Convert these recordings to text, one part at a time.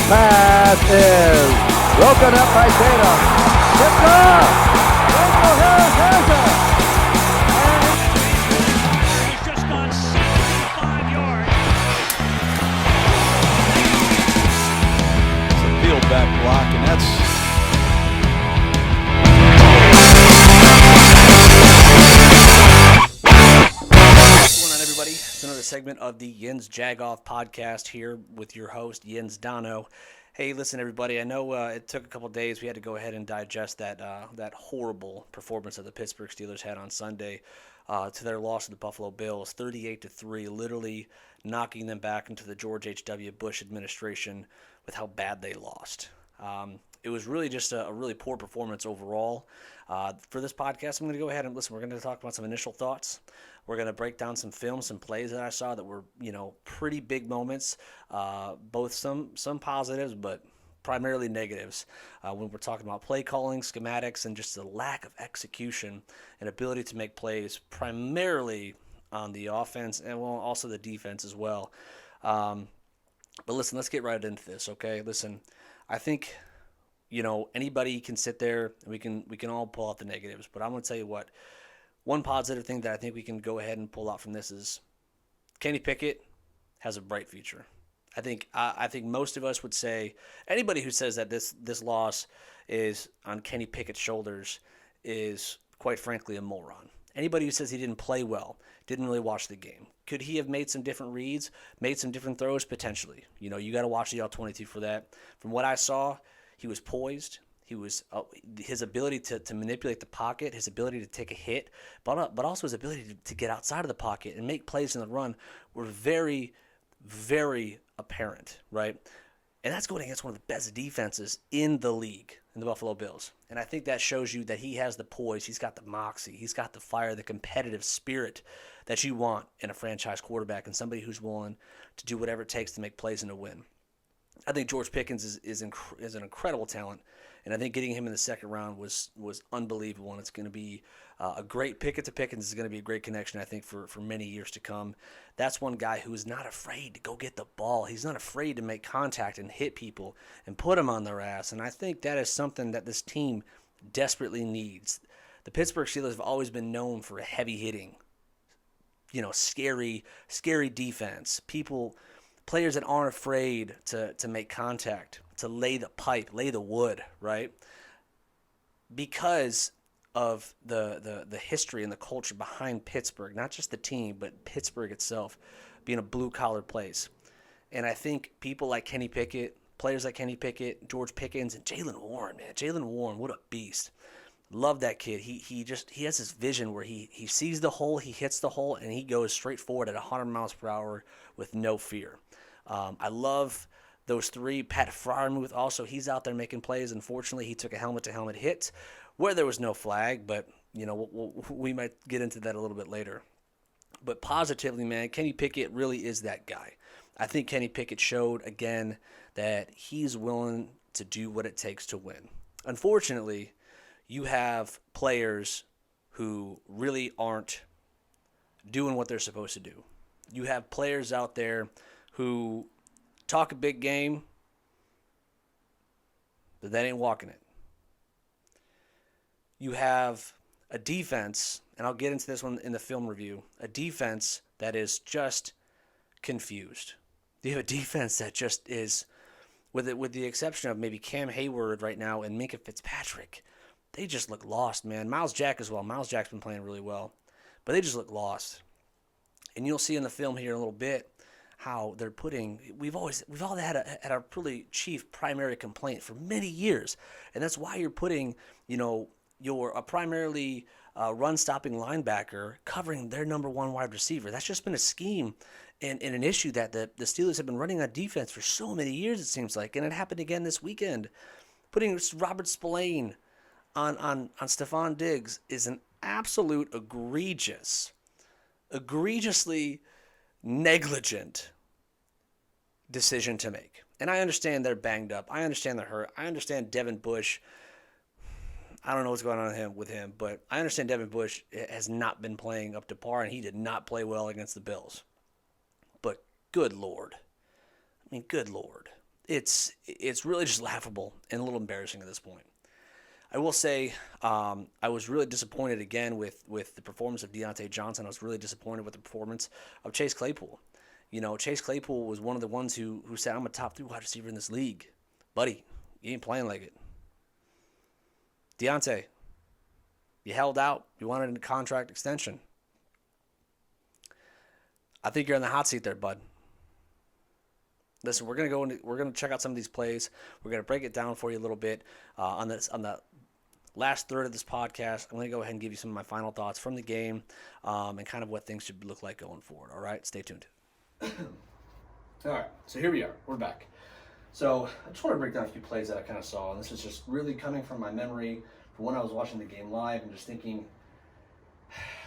pass is broken up by Tatum. Tipped off. Rachel Harris has it. He's just gone 65 yards. It's a field back block, and that's What's going on, everybody? It's another segment of the Yinz Jagoff podcast here with your host, Yinz Dono. Hey, listen, everybody. I know it took a couple days. We had to go ahead and digest that horrible performance that the Pittsburgh Steelers had on Sunday to their loss to the Buffalo Bills, 38-3, literally knocking them back into the George H.W. Bush administration with how bad they lost. It was really just a really poor performance overall. For this podcast, I'm going to go ahead and listen. We're going to talk about some initial thoughts. We're going to break down some film, some plays that I saw that were, pretty big moments. Both some positives, but primarily negatives. When we're talking about play calling, schematics, and just the lack of execution and ability to make plays, primarily on the offense and also the defense as well. But listen, let's get right into this, okay? Listen, I think anybody can sit there and we can all pull out the negatives, but I'm going to tell you what. One positive thing that I think we can go ahead and pull out from this is Kenny Pickett has a bright future. I think most of us would say, anybody who says that this loss is on Kenny Pickett's shoulders is, quite frankly, a moron. Anybody who says he didn't play well, didn't really watch the game. Could he have made some different reads, made some different throws? Potentially. You got to watch the All-22 for that. From what I saw, he was poised. He was his ability to manipulate the pocket, his ability to take a hit, but also his ability to get outside of the pocket and make plays in the run were very, very apparent, right? And that's going against one of the best defenses in the league, in the Buffalo Bills. And I think that shows you that he has the poise, he's got the moxie, he's got the fire, the competitive spirit that you want in a franchise quarterback and somebody who's willing to do whatever it takes to make plays and to win. I think George Pickens is an incredible talent. And I think getting him in the second round was unbelievable, and it's going to be a great Pickett to Pickens is going to be a great connection, I think, for many years to come. That's one guy who is not afraid to go get the ball. He's not afraid to make contact and hit people and put them on their ass, and I think that is something that this team desperately needs. The Pittsburgh Steelers have always been known for heavy hitting, scary defense. Players that aren't afraid to make contact, to lay the pipe, lay the wood, right? Because of the history and the culture behind Pittsburgh, not just the team, but Pittsburgh itself being a blue-collar place. And I think people like Kenny Pickett, players like Kenny Pickett, George Pickens, and Jaylen Warren, man. Jaylen Warren, what a beast. Love that kid. He has this vision where he sees the hole, he hits the hole, and he goes straight forward at 100 miles per hour with no fear. I love those three. Pat Freiermuth also, he's out there making plays. Unfortunately, he took a helmet-to-helmet hit where there was no flag, but we might get into that a little bit later. But positively, man, Kenny Pickett really is that guy. I think Kenny Pickett showed again that he's willing to do what it takes to win. Unfortunately, you have players who really aren't doing what they're supposed to do. You have players out there who talk a big game, but they ain't walking it. You have a defense, and I'll get into this one in the film review, a defense that is just confused. You have a defense that just is, with the exception of maybe Cam Hayward right now and Minkah Fitzpatrick, they just look lost, man. Miles Jack as well. Miles Jack's been playing really well, but they just look lost. And you'll see in the film here in a little bit how they're putting. We've all had a really chief primary complaint for many years, and that's why you're putting a primarily run-stopping linebacker covering their number one wide receiver. That's just been a scheme and an issue that the Steelers have been running on defense for so many years, it seems like, and it happened again this weekend. Putting Robert Spillane on Stephon Diggs is an absolute egregiously negligent decision to make. And I understand they're banged up. I understand they're hurt. I understand Devin Bush. I don't know what's going on with him, but I understand Devin Bush has not been playing up to par, and he did not play well against the Bills. But good Lord. I mean, good Lord. it's really just laughable and a little embarrassing at this point. I will say I was really disappointed again with the performance of Deontay Johnson. I was really disappointed with the performance of Chase Claypool. You know, Chase Claypool was one of the ones who said, I'm a top 3 wide receiver in this league. Buddy, you ain't playing like it. Deontay, you held out. You wanted a contract extension. I think you're in the hot seat there, bud. Listen, we're gonna check out some of these plays. We're gonna break it down for you a little bit on the last third of this podcast. I'm gonna go ahead and give you some of my final thoughts from the game and kind of what things should look like going forward. All right, stay tuned. All right, so here we are. We're back. So I just want to break down a few plays that I kind of saw, and this is just really coming from my memory from when I was watching the game live and just thinking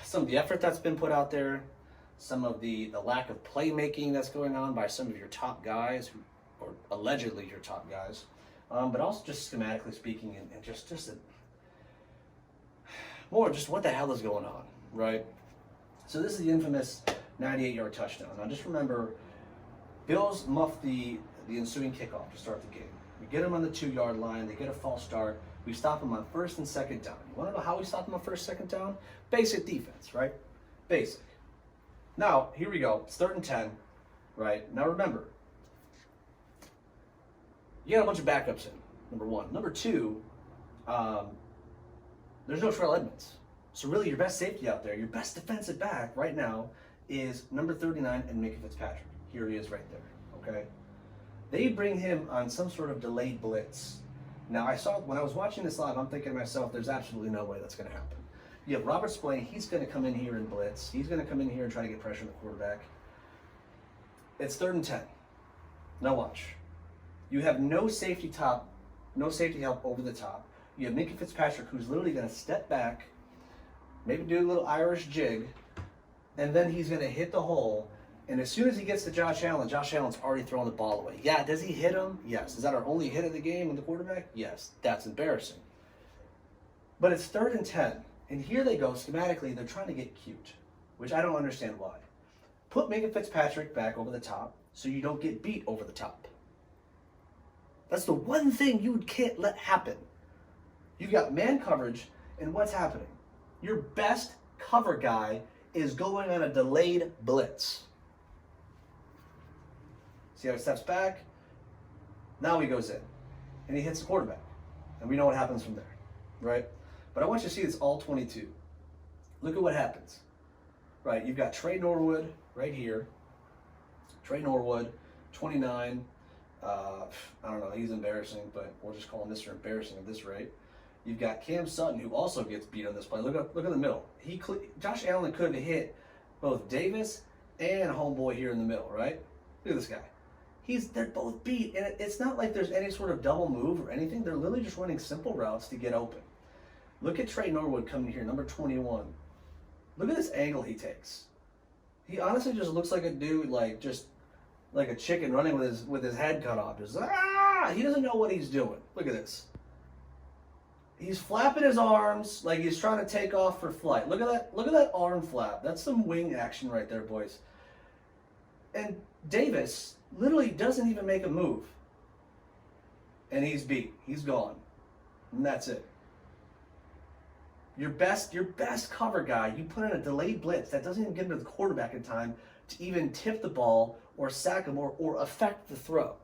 some of the effort that's been put out there, some of the lack of playmaking that's going on by some of your top guys, or allegedly your top guys, but also just schematically speaking and just more just what the hell is going on, right? So this is the infamous 98-yard touchdown. Now just remember, Bills muff the ensuing kickoff to start the game. We get them on the 2-yard line. They get a false start. We stop them on 1st and 2nd down. You want to know how we stop them on 1st, 2nd down? Basic defense, right? Basic. Now, here we go. It's 3rd and 10, right? Now remember, you got a bunch of backups in, number one. Number two, there's no Terrell Edmonds. So really your best safety out there, your best defensive back right now is number 39 and Minkah Fitzpatrick. Here he is right there, okay? They bring him on some sort of delayed blitz. Now, when I was watching this live, I'm thinking to myself, there's absolutely no way that's going to happen. You have Robert Spillane, he's going to come in here and blitz. He's going to come in here and try to get pressure on the quarterback. It's 3rd and 10. Now watch. You have no safety help over the top. You have Minkah Fitzpatrick, who's literally going to step back, maybe do a little Irish jig, and then he's going to hit the hole. And as soon as he gets to Josh Allen's already throwing the ball away. Yeah, does he hit him? Yes. Is that our only hit of the game on the quarterback? Yes. That's embarrassing. But it's 3rd and 10. And here they go, schematically, they're trying to get cute, which I don't understand why. Put Minkah Fitzpatrick back over the top so you don't get beat over the top. That's the one thing you can't let happen. You've got man coverage, and what's happening? Your best cover guy is going on a delayed blitz. See how he steps back? Now he goes in, and he hits the quarterback. And we know what happens from there, right? But I want you to see it's all 22. Look at what happens, right? You've got Trey Norwood right here. Trey Norwood, 29. I don't know, he's embarrassing, but we'll just call him Mr. Embarrassing at this rate. You've got Cam Sutton, who also gets beat on this play. Look in the middle. Josh Allen could have hit both Davis and homeboy here in the middle, right? Look at this guy. They're both beat, and it's not like there's any sort of double move or anything. They're literally just running simple routes to get open. Look at Trey Norwood coming here, number 21. Look at this angle he takes. He honestly just looks like a dude, just like a chicken running with his head cut off. Just he doesn't know what he's doing. Look at this. He's flapping his arms like he's trying to take off for flight. Look at that. Look at that arm flap. That's some wing action right there, boys. And Davis literally doesn't even make a move. And he's beat. He's gone. And that's it. Your best cover guy, you put in a delayed blitz that doesn't even get into the quarterback in time to even tip the ball or sack him or affect the throw.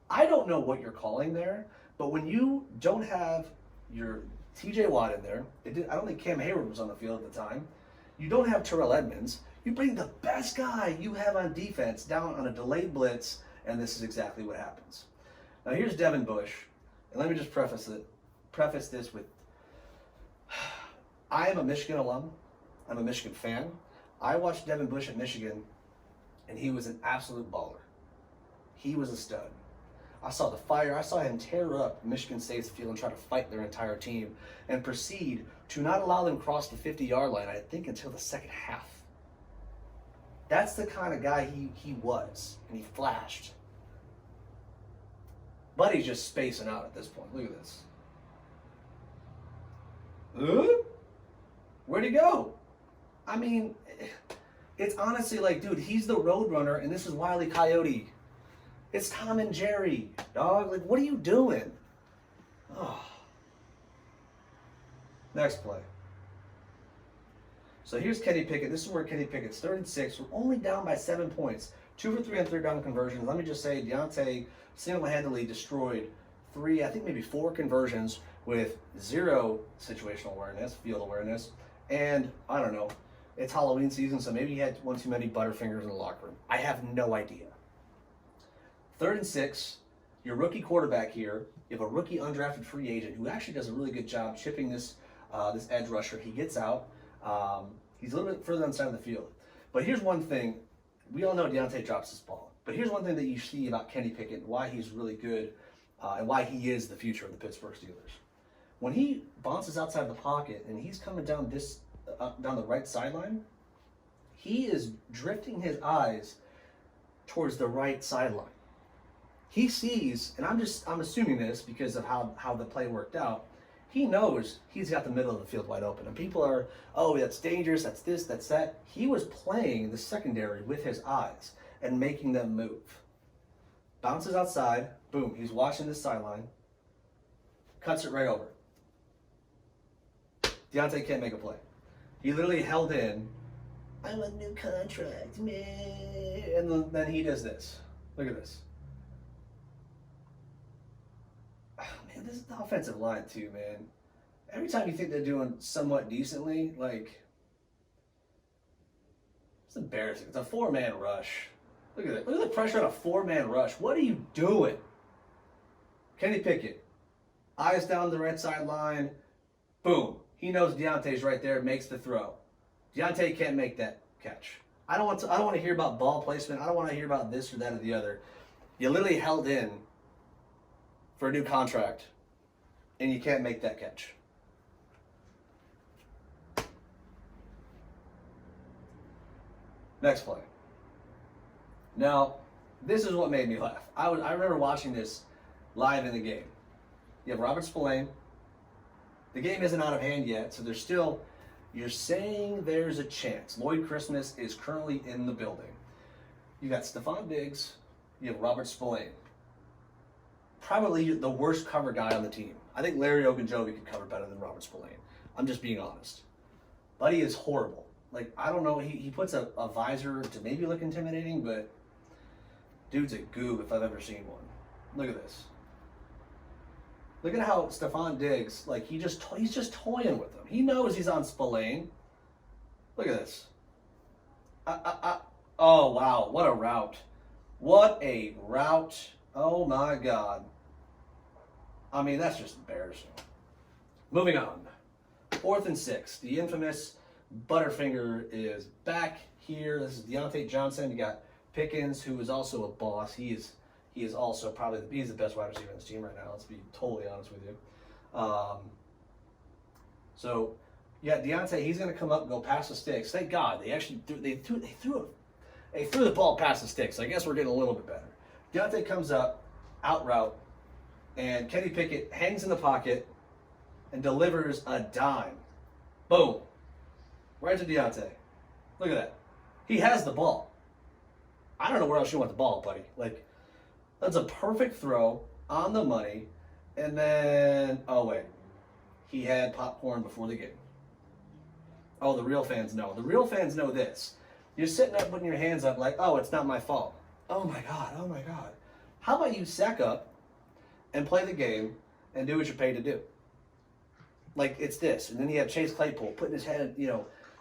I don't know what you're calling there, but when you don't have your TJ Watt in there, I don't think Cam Hayward was on the field at the time. You don't have Terrell Edmonds. You bring the best guy you have on defense down on a delayed blitz, and this is exactly what happens. Now here's Devin Bush, and let me just preface this with, I am a Michigan alum. I'm a Michigan fan. I watched Devin Bush at Michigan, and he was an absolute baller. He was a stud. I saw the fire. I saw him tear up Michigan State's field and try to fight their entire team and proceed to not allow them cross the 50-yard line, I think, until the second half. That's the kind of guy he was, and he flashed. But he's just spacing out at this point. Look at this. Where'd he go? I mean, it's honestly like, dude, he's the road runner, and this is Wile E. Coyote. It's Tom and Jerry, dog. Like, what are you doing? Oh. Next play. So here's Kenny Pickett. This is where Kenny Pickett's 3rd and 6. We're only down by 7 points. 2 for 3 on 3rd down conversions. Let me just say, Deontay single-handedly destroyed 3, I think maybe 4 conversions with 0 situational awareness, field awareness, and I don't know. It's Halloween season, so maybe he had one too many Butterfingers in the locker room. I have no idea. 3rd and 6. Your rookie quarterback here. You have a rookie undrafted free agent who actually does a really good job chipping this edge rusher. He gets out. He's a little bit further on the side of the field. But here's one thing. We all know Deontay drops his ball. But here's one thing that you see about Kenny Pickett and why he's really good and why he is the future of the Pittsburgh Steelers. When he bounces outside the pocket and he's coming down down the right sideline, he is drifting his eyes towards the right sideline. He sees, and I'm assuming this because of how the play worked out, he knows he's got the middle of the field wide open. And people are, oh, that's dangerous, that's this, that's that. He was playing the secondary with his eyes and making them move. Bounces outside, boom, he's watching this sideline, cuts it right over. Deontay can't make a play. He literally held in, I want a new contract, man. And then he does this. Look at this. This is the offensive line too, man. Every time you think they're doing somewhat decently, like, it's embarrassing. It's a 4-man rush. Look at it. Look at the pressure on a 4-man rush. What are you doing? Kenny Pickett, eyes down the right sideline. Boom. He knows Deontay's right there. Makes the throw. Deontay can't make that catch. I don't want to hear about ball placement. I don't want to hear about this or that or the other. You literally held in for a new contract, and you can't make that catch. Next play. Now, this is what made me laugh. I remember watching this live in the game. You have Robert Spillane. The game isn't out of hand yet, so there's still, you're saying there's a chance. Lloyd Christmas is currently in the building. You got Stephon Diggs. You have Robert Spillane. Probably the worst cover guy on the team. I think Larry Ogunjobi could cover better than Robert Spillane. I'm just being honest. Buddy is horrible. Like, I don't know, he puts a visor to maybe look intimidating, but dude's a goob if I've ever seen one. Look at this. Look at how Stephon Diggs, like, he's just toying with him. He knows he's on Spillane. Look at this. Oh, wow, what a route. What a route. Oh, my God. I mean, that's just embarrassing. Moving on. 4th and 6. The infamous Butterfinger is back here. This is Deontay Johnson. You got Pickens, who is also a boss. He is also probably he's the best wide receiver on this team right now. Let's be totally honest with you. So, yeah, Deontay, he's going to come up and go past the sticks. Thank God they actually threw the ball past the sticks. I guess we're getting a little bit better. Deontay comes up, out route, and Kenny Pickett hangs in the pocket and delivers a dime. Boom. Right to Deontay. Look at that. He has the ball. I don't know where else you want the ball, buddy. Like, that's a perfect throw on the money. And then, oh, wait. He had popcorn before the game. Oh, the real fans know. The real fans know this. You're sitting up putting your hands up like, oh, it's not my fault. Oh, my God. Oh, my God. How about you sack up and play the game and do what you're paid to do? Like, it's this. And then you have Chase Claypool putting his head,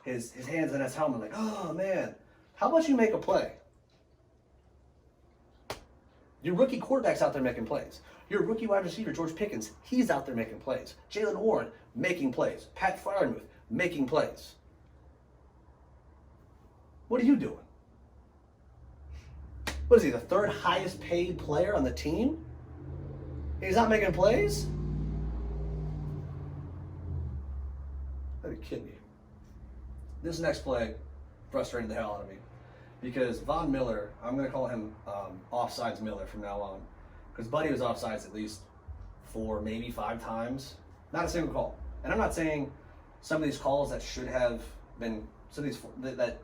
his hands in his helmet like, oh, man. How about you make a play? Your rookie quarterback's out there making plays. Your rookie wide receiver, George Pickens, he's out there making plays. Jalen Warren, making plays. Pat Freiermuth, making plays. What are you doing? What is he, the 3rd highest paid player on the team? He's not making plays? Are you kidding me? This next play frustrated the hell out of me. Because Von Miller, I'm going to call him Offsides Miller from now on. Because Buddy was offsides at least 4, maybe 5 times. Not a single call. And I'm not saying some of these calls that should have been, that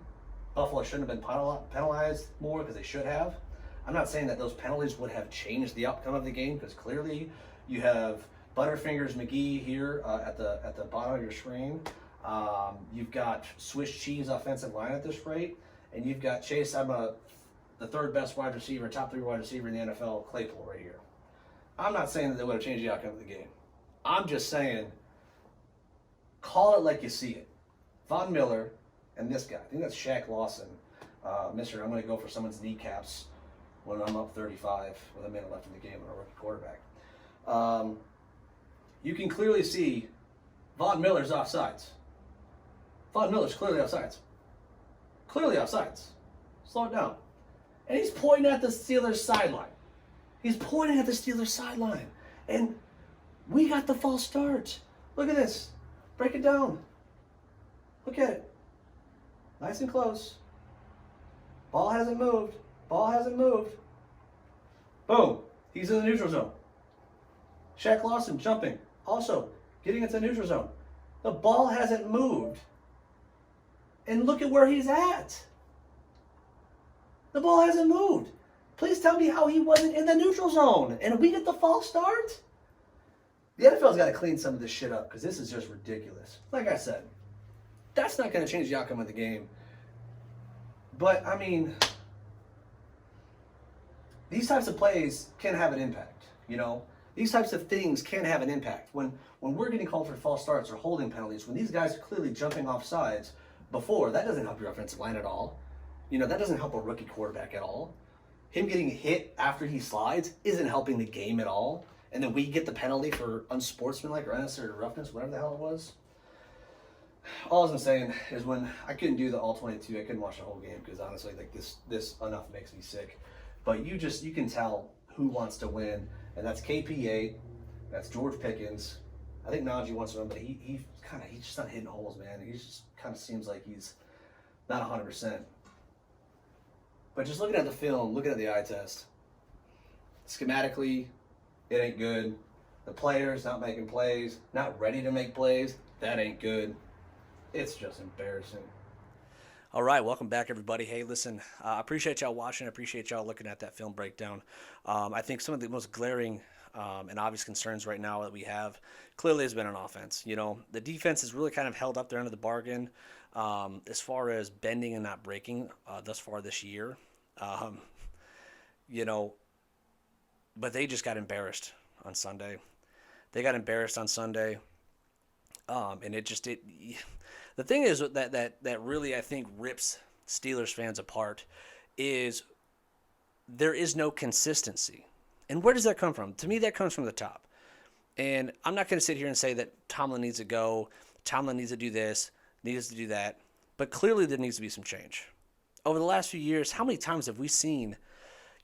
Buffalo shouldn't have been penalized more because they should have. I'm not saying that those penalties would have changed the outcome of the game, because clearly you have Butterfingers McGee here at the bottom of your screen. You've got Swiss cheese offensive line at this rate, and you've got Chase. The third best wide receiver, top 3 wide receiver in the NFL, Claypool right here. I'm not saying that they would have changed the outcome of the game. I'm just saying, call it like you see it. Von Miller and this guy, I think that's Shaq Lawson. Mister, I'm going to go for someone's kneecaps when I'm up 35 with a minute left in the game on a rookie quarterback. You can clearly see Von Miller's offsides. Von Miller's clearly offsides. Clearly offsides. Slow it down. And he's pointing at the Steelers sideline. He's pointing at the Steelers sideline. And we got the false start. Look at this. Break it down. Look at it. Nice and close. Ball hasn't moved. Ball hasn't moved. Boom. He's in the neutral zone. Shaq Lawson jumping. Also getting into the neutral zone. The ball hasn't moved. And look at where he's at. The ball hasn't moved. Please tell me how he wasn't in the neutral zone. And we get the false start? The NFL's got to clean some of this shit up, because this is just ridiculous. Like I said, that's not going to change the outcome of the game. But, I mean, these types of plays can have an impact, you know? These types of things can have an impact. When we're getting called for false starts or holding penalties, when these guys are clearly jumping off sides before, that doesn't help your offensive line at all. You know, that doesn't help a rookie quarterback at all. Him getting hit after he slides isn't helping the game at all. And then we get the penalty for unsportsmanlike or unnecessary roughness, whatever the hell it was. All I'm saying is, when I couldn't do the all 22, I couldn't watch the whole game, because honestly, like this enough makes me sick. But you can tell who wants to win, and that's KP8, that's George Pickens. I think Najee wants to win, but he's just not hitting holes, man. He just kind of seems like he's not 100%. But just looking at the film, looking at the eye test, schematically, it ain't good. The players not making plays, not ready to make plays, that ain't good. It's just embarrassing. All right, welcome back, everybody. Hey, listen, I appreciate y'all watching. I appreciate y'all looking at that film breakdown. I think some of the most glaring and obvious concerns right now that we have clearly has been on offense. You know, the defense has really kind of held up their end of the bargain as far as bending and not breaking thus far this year. You know, but they just got embarrassed on Sunday. They got embarrassed on Sunday, and the thing is that really, I think, rips Steelers fans apart is there is no consistency. And where does that come from? To me, that comes from the top. And I'm not going to sit here and say that Tomlin needs to go, Tomlin needs to do this, needs to do that, but clearly there needs to be some change. Over the last few years, how many times have we seen,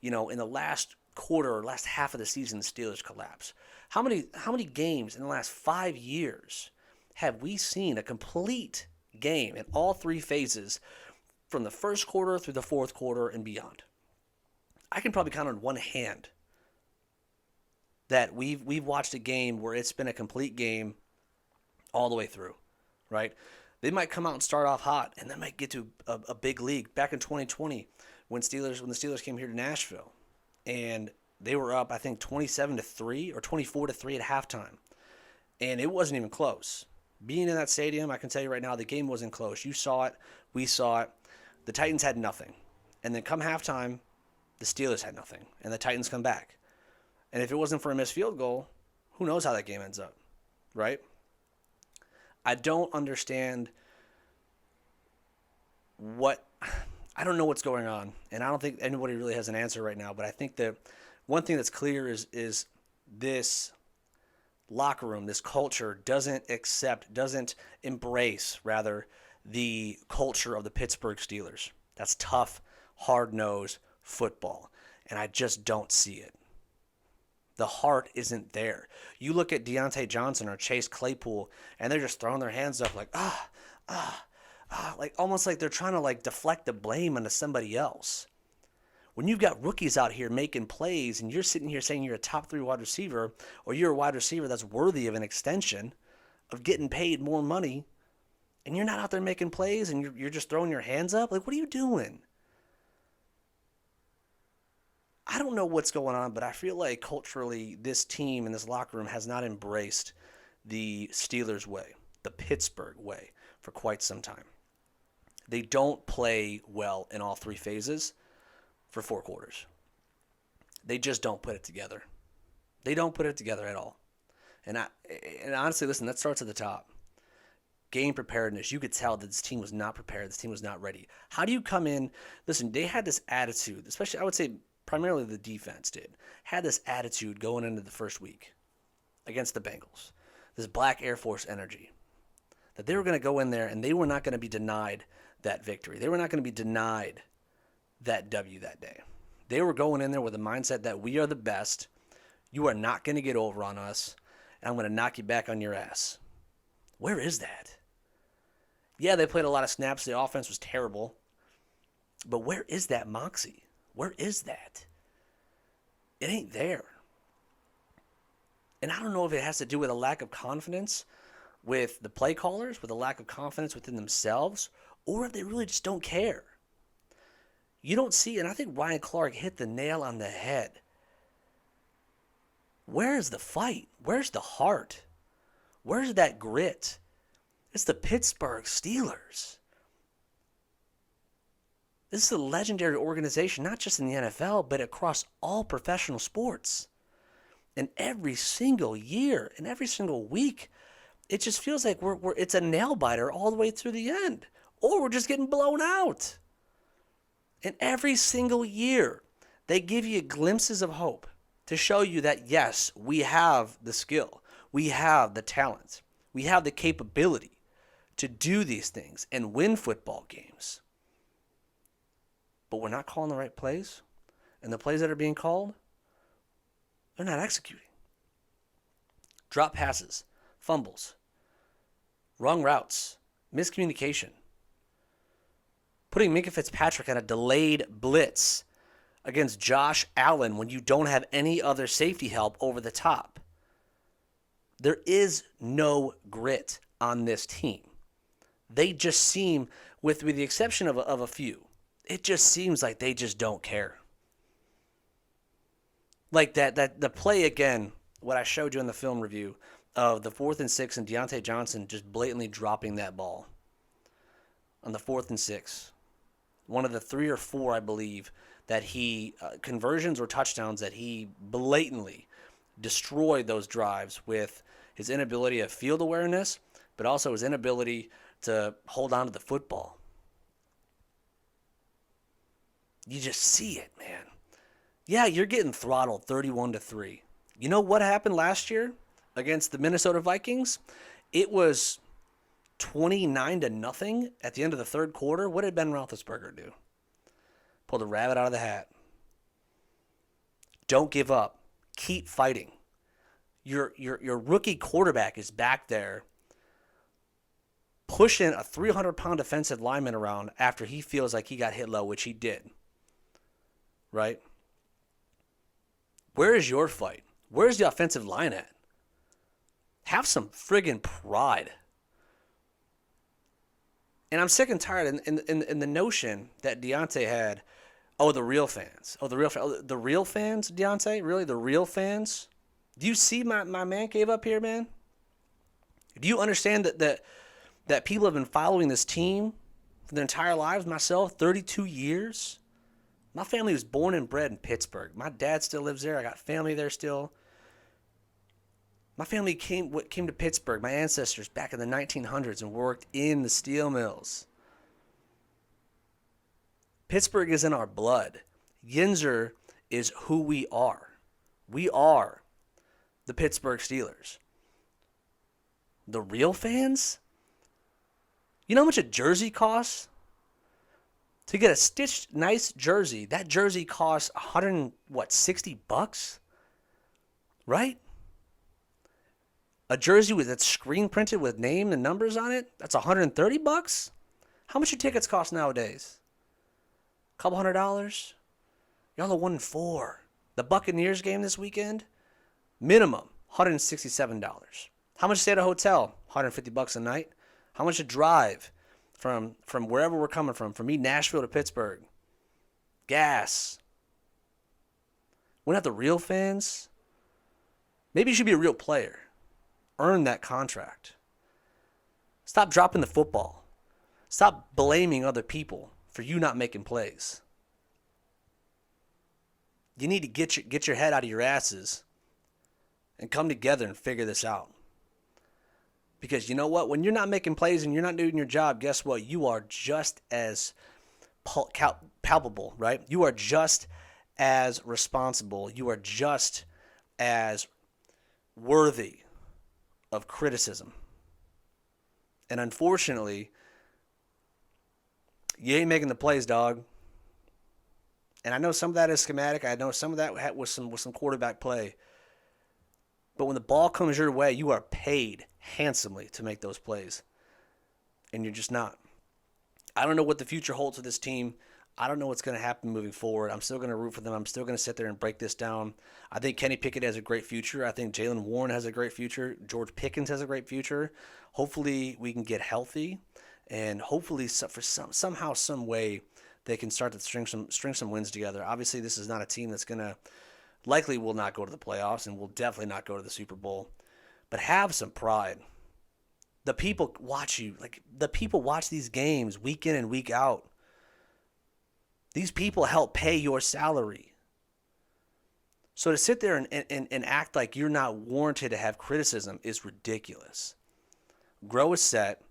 you know, in the last quarter or last half of the season, the Steelers collapse? How many games in the last 5 years have we seen a complete game in all three phases, from the first quarter through the fourth quarter and beyond? I can probably count on one hand that we've watched a game where it's been a complete game all the way through, right? They might come out and start off hot, and they might get to a big league. Back in 2020, when the Steelers came here to Nashville, and they were up, I think, 27-3 or 24-3 at halftime, and it wasn't even close. Being in that stadium, I can tell you right now, the game wasn't close. You saw it, we saw it. The Titans had nothing, and then come halftime, the Steelers had nothing, and the Titans come back. And if it wasn't for a missed field goal, who knows how that game ends up, right? I don't understand I don't know what's going on, and I don't think anybody really has an answer right now, but I think that one thing that's clear is this locker room, this culture doesn't embrace the culture of the Pittsburgh Steelers. That's tough, hard-nosed football, and I just don't see it. The heart isn't there. You look at Deontay Johnson or Chase Claypool, and they're just throwing their hands up like, like almost like they're trying to like deflect the blame onto somebody else. When you've got rookies out here making plays, and you're sitting here saying you're a top 3 wide receiver, or you're a wide receiver that's worthy of an extension, of getting paid more money, and you're not out there making plays, and you're just throwing your hands up, like, what are you doing? I don't know what's going on, but I feel like culturally this team in this locker room has not embraced the Steelers way, the Pittsburgh way, for quite some time. They don't play well in all three phases for 4 quarters. They just don't put it together. They don't put it together at all. And honestly, listen, that starts at the top. Game preparedness. You could tell that this team was not prepared. This team was not ready. How do you come in? Listen, they had this attitude, especially I would say primarily the defense had this attitude going into the first week against the Bengals. This Black Air Force energy. That they were going to go in there and they were not going to be denied that victory. They were not going to be denied that W that day. They were going in there with a mindset that we are the best. You are not going to get over on us. And I'm going to knock you back on your ass. Where is that? Yeah, they played a lot of snaps. The offense was terrible. But where is that moxie? Where is that? It ain't there. And I don't know if it has to do with a lack of confidence with the play callers, with a lack of confidence within themselves, or if they really just don't care. You don't see, and I think Ryan Clark hit the nail on the head. Where's the fight? Where's the heart? Where's that grit? It's the Pittsburgh Steelers. This is a legendary organization, not just in the NFL, but across all professional sports. And every single year and every single week, it just feels like it's a nail biter all the way through the end. Or we're just getting blown out. And every single year, they give you glimpses of hope to show you that, yes, we have the skill. We have the talent. We have the capability to do these things and win football games. But we're not calling the right plays. And the plays that are being called, they're not executing. Drop passes, fumbles, wrong routes, miscommunication. Putting Minkah Fitzpatrick on a delayed blitz against Josh Allen when you don't have any other safety help over the top. There is no grit on this team. They just seem, with the exception of a few, it just seems like they just don't care. Like that the play again, what I showed you in the film review of the 4th and 6 and Deontay Johnson just blatantly dropping that ball on the 4th and 6. One of the 3 or 4, I believe, that he conversions or touchdowns that he blatantly destroyed those drives with his inability of field awareness, but also his inability to hold on to the football. You just see it, man. Yeah, you're getting throttled 31-3. You know what happened last year against the Minnesota Vikings? It was 29-0 at the end of the third quarter. What did Ben Roethlisberger do? Pulled a rabbit out of the hat. Don't give up. Keep fighting. Your rookie quarterback is back there pushing a 300-pound defensive lineman around after he feels like he got hit low, which he did. Right? Where is your fight? Where's the offensive line at? Have some friggin' pride. And I'm sick and tired in the notion that Deontay had, the real fans. The real fans, Deontay? Really, the real fans? Do you see my man cave up here, man? Do you understand that people have been following this team for their entire lives? Myself, 32 years. My family was born and bred in Pittsburgh. My dad still lives there. I got family there still. My family came to Pittsburgh, my ancestors, back in the 1900s and worked in the steel mills. Pittsburgh is in our blood. Yinzer is who we are. We are the Pittsburgh Steelers. The real fans? You know how much a jersey costs? To get a stitched nice jersey, that jersey costs $160? Right? A jersey that's screen printed with name and numbers on it, that's $130? How much do tickets cost nowadays? A couple $100? Y'all are 1-4. The Buccaneers game this weekend, minimum $167. How much to stay at a hotel? $150 a night. How much to drive from wherever we're coming from me, Nashville to Pittsburgh? Gas. We're not the real fans. Maybe you should be a real player. Earn that contract. Stop dropping the football. Stop blaming other people for you not making plays. You need to get your head out of your asses and come together and figure this out. Because you know what? When you're not making plays and you're not doing your job, guess what? You are just as palpable, right? You are just as responsible. You are just as worthy of criticism. And unfortunately, you ain't making the plays, dog. And I know some of that is schematic. I know some of that was some quarterback play. But when the ball comes your way, you are paid handsomely to make those plays. And you're just not. I don't know what the future holds for this team. I don't know what's going to happen moving forward. I'm still going to root for them. I'm still going to sit there and break this down. I think Kenny Pickett has a great future. I think Jaylen Warren has a great future. George Pickens has a great future. Hopefully we can get healthy. And hopefully somehow, some way, they can start to string some wins together. Obviously, this is not a team that's going to likely will not go to the playoffs and will definitely not go to the Super Bowl. But have some pride. The people watch you. Like, the people watch these games week in and week out. These people help pay your salary. So to sit there and act like you're not warranted to have criticism is ridiculous. Grow a set,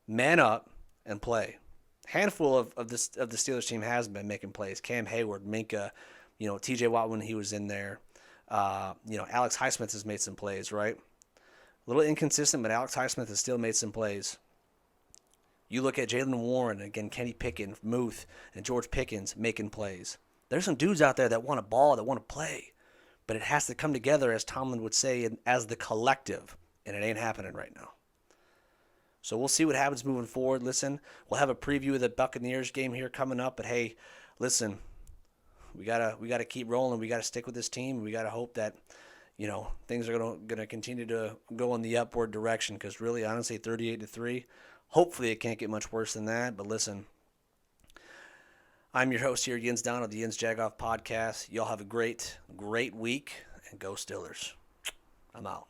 man up, and play. Handful of the Steelers team has been making plays. Cam Hayward, Minka, T.J. Watt when he was in there. Alex Highsmith has made some plays, right? A little inconsistent, but Alex Highsmith has still made some plays. You look at Jaylen Warren, again, Kenny Pickett, Muth, and George Pickens making plays. There's some dudes out there that want a ball, that want to play. But it has to come together, as Tomlin would say, as the collective. And it ain't happening right now. So we'll see what happens moving forward. Listen, we'll have a preview of the Buccaneers game here coming up. But hey, listen, we gotta keep rolling. We gotta stick with this team. We gotta hope that things are gonna continue to go in the upward direction. Because really, honestly, 38-3. Hopefully, it can't get much worse than that. But listen, I'm your host here, Yinz Dono of the Yinz Jagoff podcast. Y'all have a great week, and go Steelers. I'm out.